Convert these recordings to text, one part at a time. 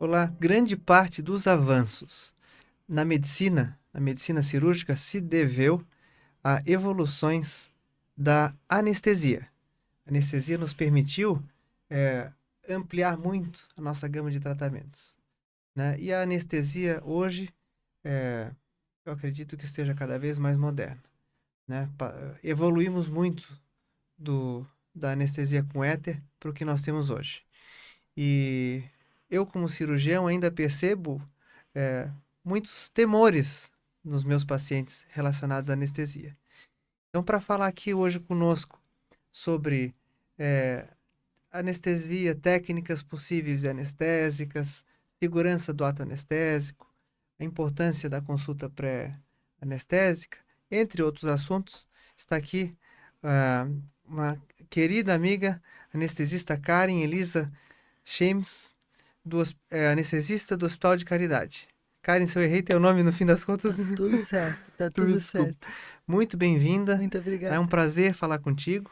Olá, grande parte dos avanços na medicina cirúrgica, se deveu a evoluções da anestesia. A anestesia nos permitiu ampliar muito a nossa gama de tratamentos, né? E a anestesia hoje, eh, eu acredito que esteja cada vez mais moderna, né? Evoluímos muito da anestesia com éter para o que nós temos hoje. E eu, como cirurgião, ainda percebo é, muitos temores nos meus pacientes relacionados à anestesia. Então, para falar aqui hoje conosco sobre é, anestesia, técnicas possíveis e anestésicas, segurança do ato anestésico, a importância da consulta pré-anestésica, entre outros assuntos, está aqui uma querida amiga, anestesista Karen Elisa James, anestesista do Hospital de Caridade. Karen, se eu errei teu nome no fim das contas, Tá tudo certo, tá tu me tudo desculpa. certo. Muito bem-vinda. Muito É um obrigada. prazer falar contigo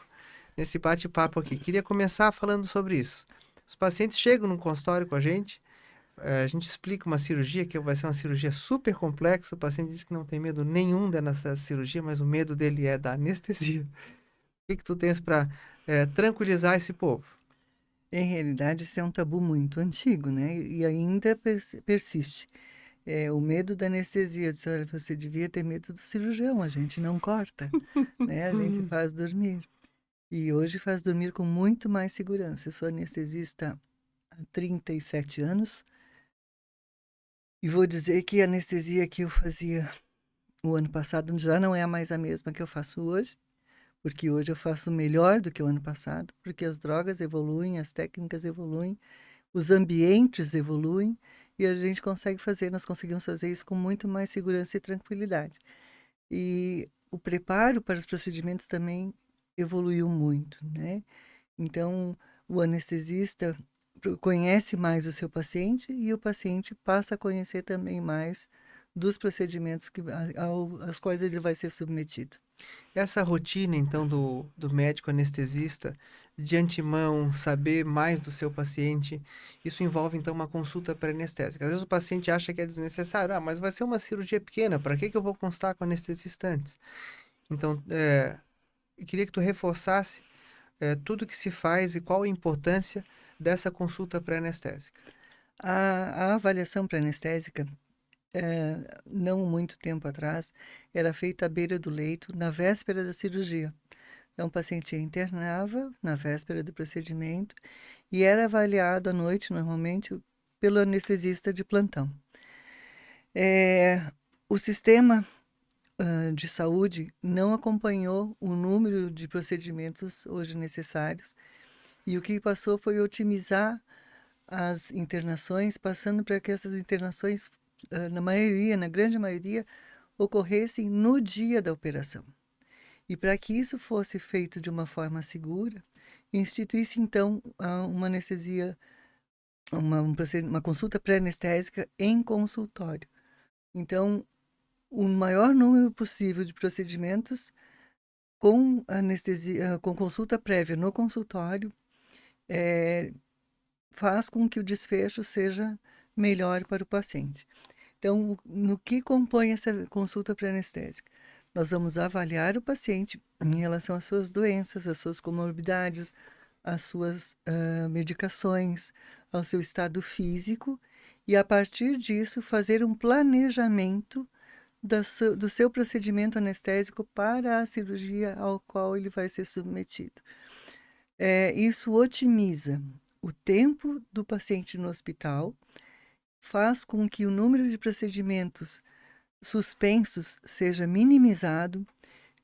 nesse bate-papo aqui. Queria começar falando sobre isso. Os pacientes chegam no consultório com a gente explica uma cirurgia que vai ser uma cirurgia super complexa. O paciente diz que não tem medo nenhum dessa cirurgia, mas o medo dele é da anestesia. O que tu tens para tranquilizar esse povo? Em realidade, isso é um tabu muito antigo, né? E ainda persiste. O medo da anestesia. Eu disse, olha, você devia ter medo do cirurgião, a gente não corta, né? A gente faz dormir. E hoje faz dormir com muito mais segurança. Eu sou anestesista há 37 anos e vou dizer que a anestesia que eu fazia o ano passado já não é mais a mesma que eu faço hoje. Porque hoje eu faço melhor do que o ano passado, porque as drogas evoluem, as técnicas evoluem, os ambientes evoluem e a gente nós conseguimos fazer isso com muito mais segurança e tranquilidade. E o preparo para os procedimentos também evoluiu muito, né? Então, o anestesista conhece mais o seu paciente e o paciente passa a conhecer também mais dos procedimentos aos quais ele vai ser submetido. Essa rotina, então, do médico anestesista, de antemão, saber mais do seu paciente, isso envolve, então, uma consulta pré-anestésica. Às vezes o paciente acha que é desnecessário, mas vai ser uma cirurgia pequena, para que eu vou consultar com o anestesista antes? Então, eu queria que tu reforçasse tudo que se faz e qual a importância dessa consulta pré-anestésica. A avaliação pré-anestésica, não muito tempo atrás, era feita à beira do leito, na véspera da cirurgia. Então, o paciente internava na véspera do procedimento e era avaliado à noite, normalmente, pelo anestesista de plantão. O sistema de saúde não acompanhou o número de procedimentos hoje necessários e o que passou foi otimizar as internações, passando para que essas internações, na grande maioria, ocorressem no dia da operação. E para que isso fosse feito de uma forma segura, institui-se então uma anestesia, uma consulta pré-anestésica em consultório. Então, o maior número possível de procedimentos com anestesia, com consulta prévia no consultório, faz com que o desfecho seja melhor para o paciente. Então, no que compõe essa consulta pré-anestésica? Nós vamos avaliar o paciente em relação às suas doenças, às suas comorbidades, às suas medicações, ao seu estado físico e, a partir disso, fazer um planejamento do seu procedimento anestésico para a cirurgia ao qual ele vai ser submetido. Isso otimiza o tempo do paciente no hospital, faz com que o número de procedimentos suspensos seja minimizado,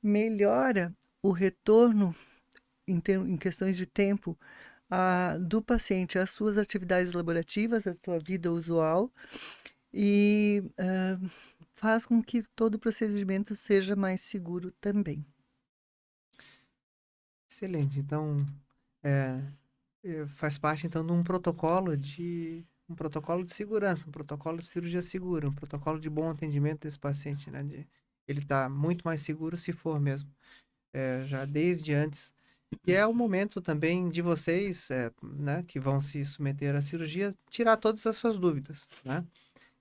melhora o retorno em questões de tempo do paciente às suas atividades laborativas, à sua vida usual, e faz com que todo o procedimento seja mais seguro também. Excelente. Então, é, faz parte então de um protocolo de segurança, um protocolo de cirurgia segura, um protocolo de bom atendimento desse paciente, né? Ele está muito mais seguro se for mesmo, já desde antes E é o momento também de vocês, né, que vão se submeter à cirurgia, tirar todas as suas dúvidas, né?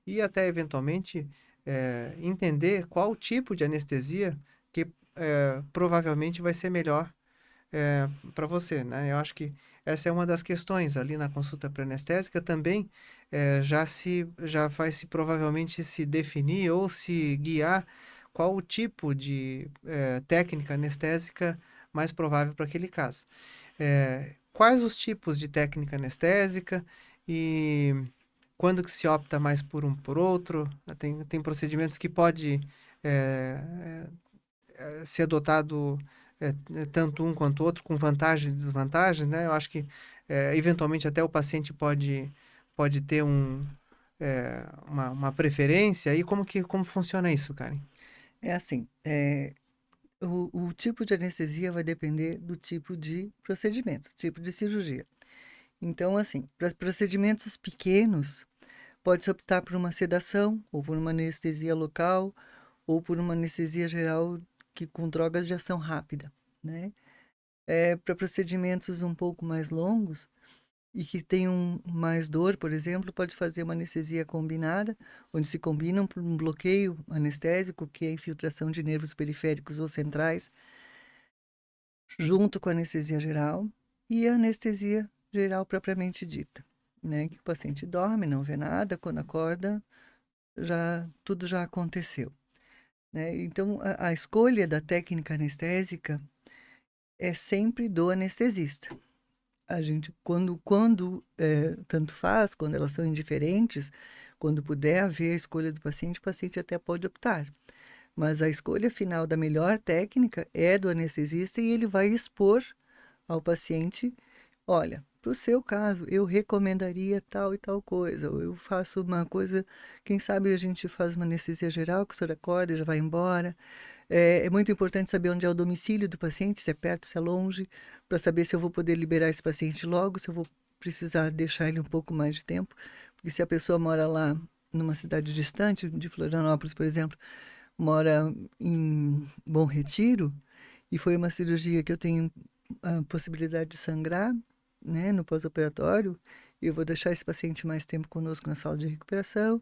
E até eventualmente entender qual tipo de anestesia que provavelmente vai ser melhor para você, né? Eu acho que essa é uma das questões ali na consulta pré-anestésica também já vai se provavelmente se definir ou se guiar qual o tipo de técnica anestésica mais provável para aquele caso. Quais os tipos de técnica anestésica e quando que se opta mais por um por outro? Tem procedimentos que pode ser adotado tanto um quanto o outro, com vantagens e desvantagens, né? Eu acho que, eventualmente, até o paciente pode ter uma preferência. E como funciona isso, Karen? É assim, o tipo de anestesia vai depender do tipo de procedimento, tipo de cirurgia. Então, assim, para procedimentos pequenos, pode-se optar por uma sedação, ou por uma anestesia local, ou por uma anestesia geral com drogas de ação rápida, né? Para procedimentos um pouco mais longos e que tenham mais dor, por exemplo, pode fazer uma anestesia combinada, onde se combinam por um bloqueio anestésico, que é a infiltração de nervos periféricos ou centrais, junto com a anestesia geral e a anestesia geral propriamente dita, né? Que o paciente dorme, não vê nada, quando acorda, tudo já aconteceu, né? Então, a escolha da técnica anestésica é sempre do anestesista. A gente, tanto faz, quando elas são indiferentes, quando puder haver a escolha do paciente, o paciente até pode optar. Mas a escolha final da melhor técnica é do anestesista e ele vai expor ao paciente: olha, para o seu caso, eu recomendaria tal e tal coisa, ou eu faço uma coisa, quem sabe a gente faz uma anestesia geral, que o senhor acorda e já vai embora. É muito importante saber onde é o domicílio do paciente, se é perto, se é longe, para saber se eu vou poder liberar esse paciente logo, se eu vou precisar deixar ele um pouco mais de tempo, porque se a pessoa mora lá numa cidade distante, de Florianópolis, por exemplo, mora em Bom Retiro, e foi uma cirurgia que eu tenho a possibilidade de sangrar, né, no pós-operatório, eu vou deixar esse paciente mais tempo conosco na sala de recuperação.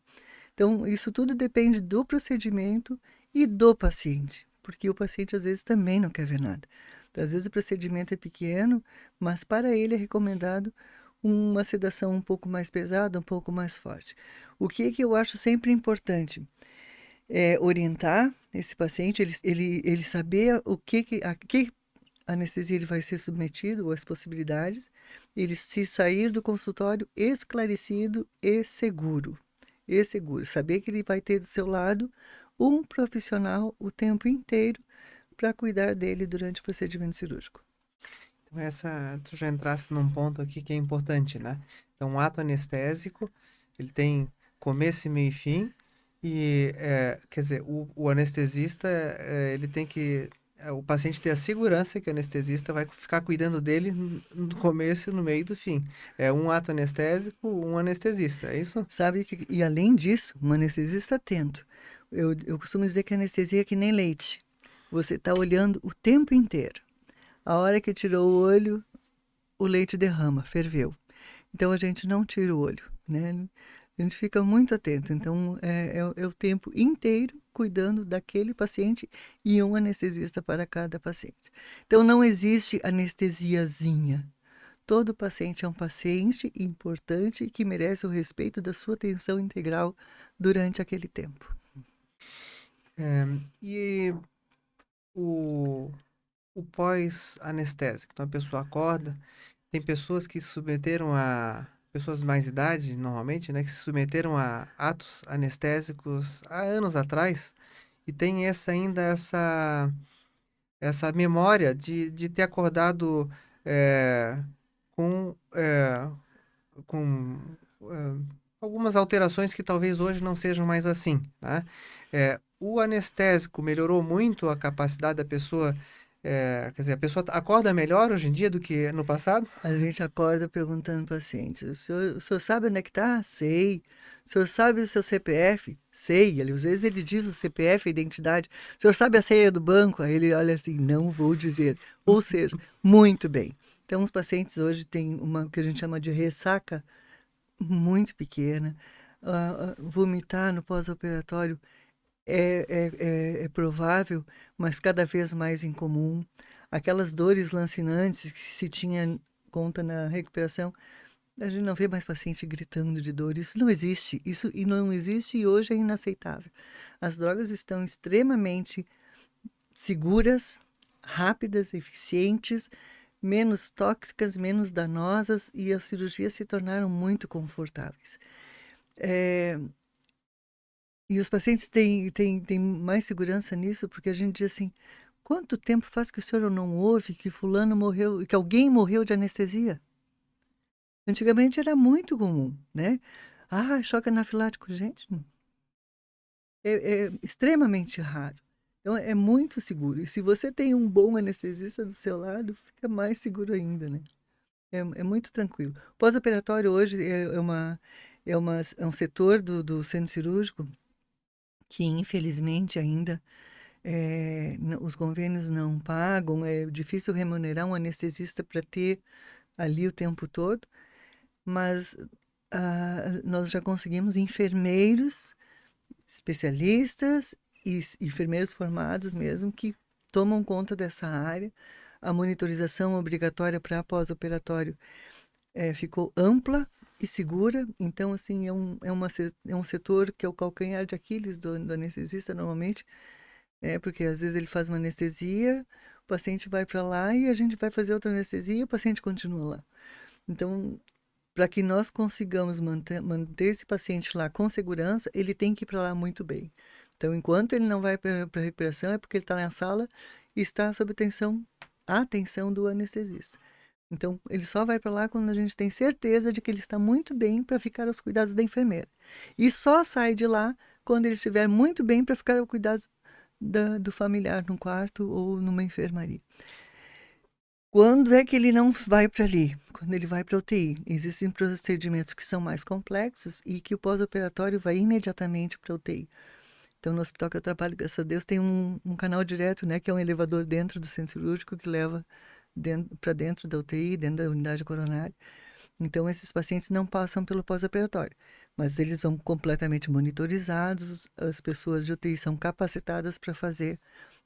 Então, isso tudo depende do procedimento e do paciente, porque o paciente às vezes também não quer ver nada. Então, às vezes o procedimento é pequeno, mas para ele é recomendado uma sedação um pouco mais pesada, um pouco mais forte. O que eu acho sempre importante é orientar esse paciente, ele saber a que anestesia ele vai ser submetido, ou as possibilidades, ele se sair do consultório esclarecido e seguro. E seguro, saber que ele vai ter do seu lado um profissional o tempo inteiro para cuidar dele durante o procedimento cirúrgico. Então, tu já entrasse num ponto aqui que é importante, né? Então, o ato anestésico, ele tem começo, meio e fim. E, quer dizer, o anestesista, ele tem que o paciente ter a segurança que o anestesista vai ficar cuidando dele no começo, no meio e do fim. É um ato anestésico, um anestesista, é isso? Sabe que, e além disso, um anestesista atento. Eu costumo dizer que a anestesia é que nem leite. Você está olhando o tempo inteiro. A hora que tirou o olho, o leite derrama, ferveu. Então a gente não tira o olho, né? A gente fica muito atento. Então é o tempo inteiro cuidando daquele paciente e um anestesista para cada paciente. Então não existe anestesiazinha. Todo paciente é um paciente importante que merece o respeito da sua atenção integral durante aquele tempo. E o, o pós-anestésico. Então a pessoa acorda. Tem pessoas que se submeteram a. Pessoas de mais idade, normalmente, né? Que se submeteram a atos anestésicos há anos atrás. E tem essa memória de ter acordado é, com, é, com algumas alterações que talvez hoje não sejam mais assim, né? O anestésico melhorou muito a capacidade da pessoa Quer dizer, a pessoa acorda melhor hoje em dia do que no passado? A gente acorda perguntando ao paciente: o senhor sabe onde é que está? Sei. O senhor sabe o seu CPF? Sei. Às vezes ele diz o CPF, a identidade. O senhor sabe a senha do banco? Aí ele olha assim: não vou dizer. Ou seja, muito bem. Então, os pacientes hoje têm uma que a gente chama de ressaca muito pequena. Vomitar no pós-operatório é provável, mas cada vez mais incomum. Aquelas dores lancinantes que se tinha conta na recuperação, a gente não vê mais paciente gritando de dor. Isso não existe. Isso e não existe e hoje é inaceitável. As drogas estão extremamente seguras, rápidas, eficientes, menos tóxicas, menos danosas e as cirurgias se tornaram muito confortáveis. E os pacientes têm mais segurança nisso, porque a gente diz assim: quanto tempo faz que o senhor não ouve que fulano morreu, que alguém morreu de anestesia? Antigamente era muito comum, né? Ah, choque anafilático, gente, é extremamente raro. Então é muito seguro. E se você tem um bom anestesista do seu lado, fica mais seguro ainda, né? É muito tranquilo. Pós-operatório hoje é um setor do centro cirúrgico que infelizmente ainda os convênios não pagam, é difícil remunerar um anestesista para ter ali o tempo todo, mas nós já conseguimos enfermeiros, especialistas e enfermeiros formados mesmo que tomam conta dessa área. A monitorização obrigatória para pós-operatório ficou ampla e segura, então assim é um setor que é o calcanhar de Aquiles do anestesista normalmente, porque às vezes ele faz uma anestesia, o paciente vai para lá e a gente vai fazer outra anestesia e o paciente continua lá. Então, para que nós consigamos manter esse paciente lá com segurança, ele tem que ir para lá muito bem. Então, enquanto ele não vai para a recuperação, é porque ele está na sala e está sob a atenção do anestesista. Então, ele só vai para lá quando a gente tem certeza de que ele está muito bem para ficar aos cuidados da enfermeira. E só sai de lá quando ele estiver muito bem para ficar ao cuidado do familiar no quarto ou numa enfermaria. Quando é que ele não vai para ali? Quando ele vai para a UTI. Existem procedimentos que são mais complexos e que o pós-operatório vai imediatamente para a UTI. Então, no hospital que eu trabalho, graças a Deus, tem um canal direto, né, que é um elevador dentro do centro cirúrgico que leva para dentro da UTI, dentro da unidade coronária. Então, esses pacientes não passam pelo pós-operatório, mas eles vão completamente monitorizados, as pessoas de UTI são capacitadas para fazer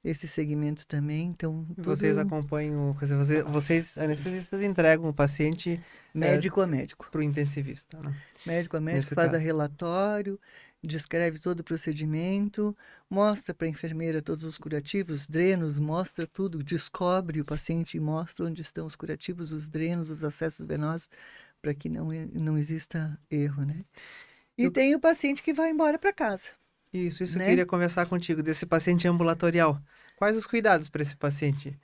esse segmento também, então Vocês tudo acompanham, quer dizer, vocês anestesistas entregam o paciente médico a médico. para o intensivista, né? Médico a médico Nesse faz caso. relatório, descreve todo o procedimento, mostra para a enfermeira todos os curativos, drenos, mostra tudo, descobre o paciente e mostra onde estão os curativos, os drenos, os acessos venosos, para que não exista erro, né? E Eu- tem o paciente que vai embora para casa, isso eu né? queria conversar contigo, desse paciente ambulatorial. Quais os cuidados para esse paciente?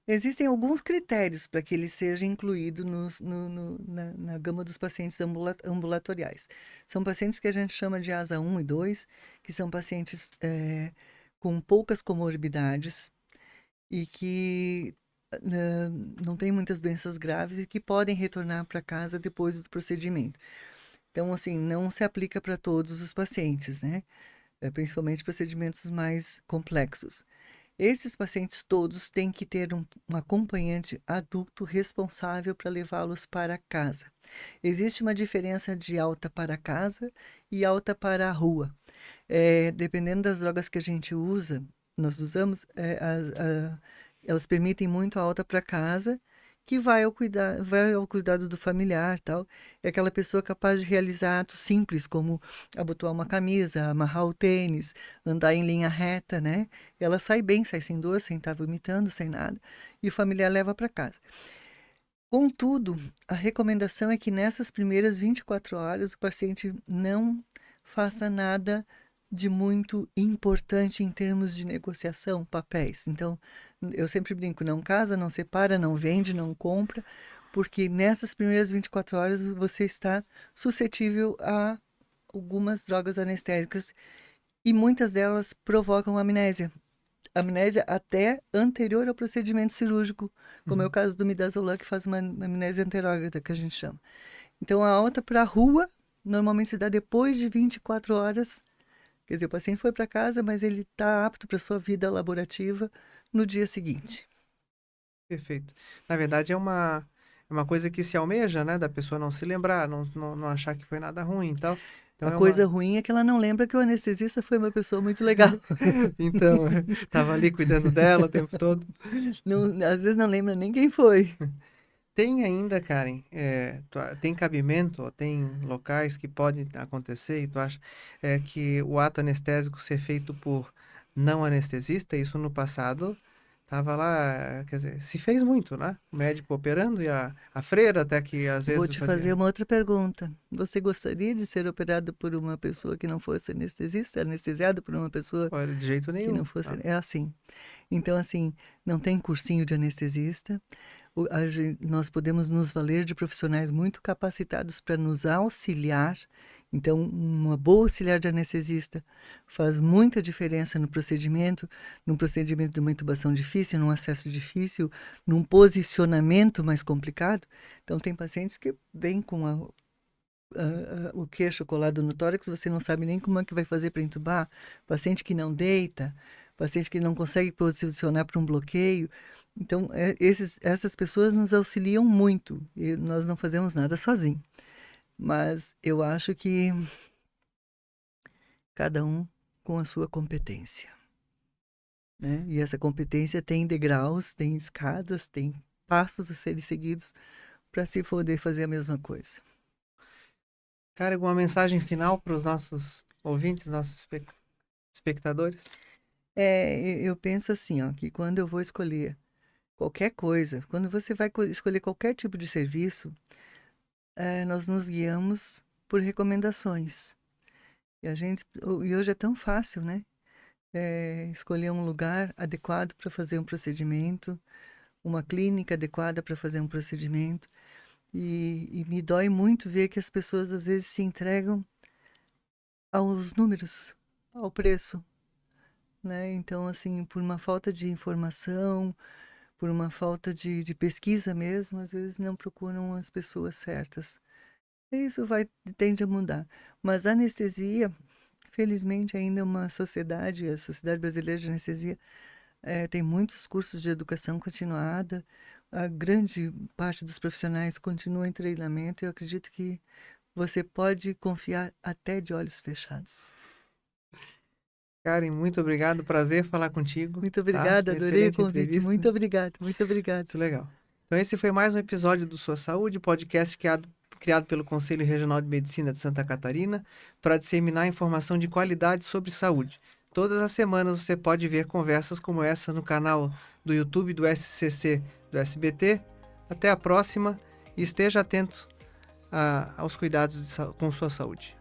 Existem alguns critérios para que ele seja incluído na gama dos pacientes ambulatoriais. São pacientes que a gente chama de ASA 1 e 2, que são pacientes com poucas comorbidades e que não têm muitas doenças graves e que podem retornar para casa depois do procedimento. Então, assim, não se aplica para todos os pacientes, né? Principalmente procedimentos mais complexos. Esses pacientes todos têm que ter um acompanhante adulto responsável para levá-los para casa. Existe uma diferença de alta para casa e alta para a rua. Dependendo das drogas que a gente usa, nós usamos, elas permitem muito a alta para casa, que vai ao cuidado do familiar, tal. É aquela pessoa capaz de realizar atos simples, como abotoar uma camisa, amarrar o tênis, andar em linha reta, né? Ela sai bem, sai sem dor, sem estar vomitando, sem nada, e o familiar leva para casa. Contudo, a recomendação é que nessas primeiras 24 horas o paciente não faça nada de muito importante em termos de negociação, papéis. Então, eu sempre brinco, não casa, não separa, não vende, não compra, porque nessas primeiras 24 horas você está suscetível a algumas drogas anestésicas e muitas delas provocam amnésia. amnésia até anterior ao procedimento cirúrgico, como é o Uhum. caso do midazolam, que faz uma amnésia anterógrada, que a gente chama. Então, a alta para a rua normalmente se dá depois de 24 horas. Quer dizer, o paciente foi para casa, mas ele está apto para sua vida laborativa no dia seguinte. Perfeito. Na verdade, é uma coisa que se almeja, né? Da pessoa não se lembrar, não achar que foi nada ruim e tal. Então A é coisa uma. ruim é que ela não lembra que o anestesista foi uma pessoa muito legal. Então, tava ali cuidando dela o tempo todo. Não, às vezes não lembra nem quem foi. Tem ainda, Karen, tem cabimento, ou tem locais que podem acontecer, e tu acha que o ato anestésico ser feito por não anestesista, isso no passado tava lá, quer dizer, se fez muito, né? O médico operando e a freira até que às Vou vezes te fazia. fazer uma outra pergunta. Você gostaria de ser operado por uma pessoa que não fosse anestesista? Anestesiado por uma pessoa Olha, de jeito que não nenhum. fosse. Tá? É assim. Então, assim, não tem cursinho de anestesista. Nós podemos nos valer de profissionais muito capacitados para nos auxiliar. Então, uma boa auxiliar de anestesista faz muita diferença no procedimento, num procedimento de uma intubação difícil, num acesso difícil, num posicionamento mais complicado. Então, tem pacientes que vêm com o queixo colado no tórax, você não sabe nem como é que vai fazer para intubar. Paciente que não deita, paciente que não consegue posicionar para um bloqueio. Então, essas pessoas nos auxiliam muito e nós não fazemos nada sozinho. Mas eu acho que cada um com a sua competência, né? E essa competência tem degraus, tem escadas, tem passos a serem seguidos para se poder fazer a mesma coisa. Cara, alguma mensagem final para os nossos ouvintes, nossos espectadores? Eu penso assim, ó, que quando eu vou escolher qualquer coisa, quando você vai escolher qualquer tipo de serviço, nós nos guiamos por recomendações. E hoje é tão fácil, né? Escolher um lugar adequado para fazer um procedimento, uma clínica adequada para fazer um procedimento. E me dói muito ver que as pessoas às vezes se entregam aos números, ao preço, né? Então, assim, por uma falta de informação, por uma falta de pesquisa mesmo, às vezes não procuram as pessoas certas. E isso tende a mudar. Mas a anestesia, felizmente, ainda é uma sociedade, a Sociedade Brasileira de Anestesia, tem muitos cursos de educação continuada, a grande parte dos profissionais continua em treinamento e eu acredito que você pode confiar até de olhos fechados. Karen, muito obrigado. Prazer falar contigo, Muito tá? obrigada, Foi uma adorei o excelente convite. entrevista. Muito obrigada, muito obrigada. Muito legal. Então, esse foi mais um episódio do Sua Saúde, podcast criado pelo Conselho Regional de Medicina de Santa Catarina para disseminar informação de qualidade sobre saúde. Todas as semanas você pode ver conversas como essa no canal do YouTube do SCC do SBT. Até a próxima e esteja atento aos cuidados com sua saúde.